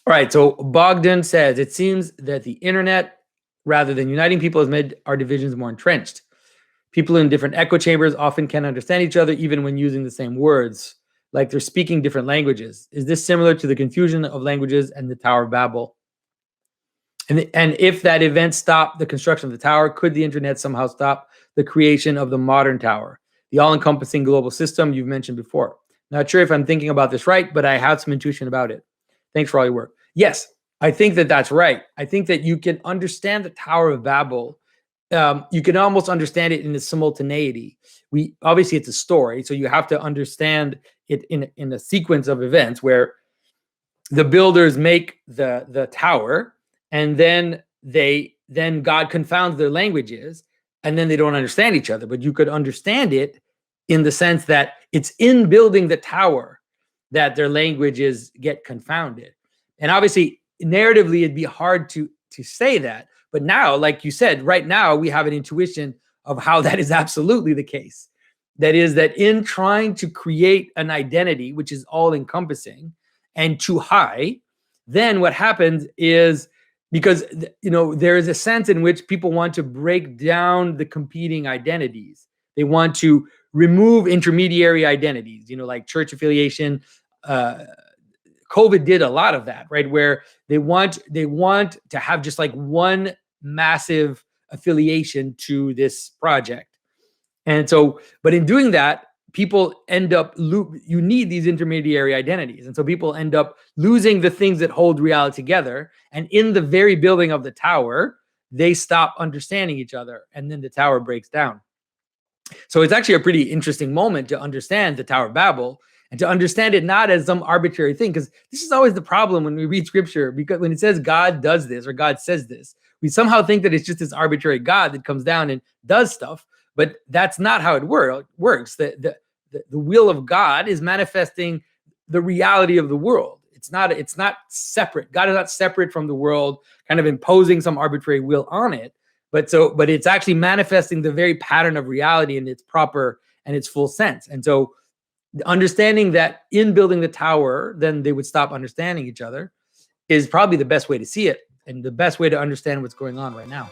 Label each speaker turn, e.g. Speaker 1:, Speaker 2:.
Speaker 1: All right. So Bogdan says it seems that the internet, rather than uniting people, has made our divisions more entrenched. People in different echo chambers often can't understand each other, even when using the same words, like they're speaking different languages. Is this similar to the confusion of languages and the Tower of Babel? And if that event stopped the construction of the tower, could the internet somehow stop the creation of the modern tower, the all-encompassing global system you've mentioned before? Not sure if I'm thinking about this right, but I had some intuition about it. Thanks for all your work. Yes, I think that that's right. I think that you can understand the Tower of Babel. You can almost understand it in a simultaneity. We obviously it's a story, so you have to understand it in a sequence of events where the builders make the tower, and then God confounds their languages, and then they don't understand each other. But you could understand it in the sense that it's in building the tower that their languages get confounded. And obviously, narratively, it'd be hard to say that. But now, like you said, right now we have an intuition of how that is absolutely the case. That is that in trying to create an identity, which is all encompassing and too high, then what happens is, because there is a sense in which people want to break down the competing identities. They want to remove intermediary identities, like church affiliation. COVID did a lot of that, right? Where they want to have just like one massive affiliation to this project. And so, but in doing that, people end up you need these intermediary identities. And so people end up losing the things that hold reality together. And in the very building of the tower, they stop understanding each other, and then the tower breaks down. So it's actually a pretty interesting moment to understand the Tower of Babel, and to understand it not as some arbitrary thing, because this is always the problem when we read scripture, because when it says God does this or God says this, we somehow think that it's just this arbitrary God that comes down and does stuff. But that's not how it works. The will of God is manifesting the reality of the world. It's not separate. God is not separate from the world, kind of imposing some arbitrary will on it. But it's actually manifesting the very pattern of reality in its proper and its full sense. And so understanding that in building the tower, then they would stop understanding each other, is probably the best way to see it and the best way to understand what's going on right now.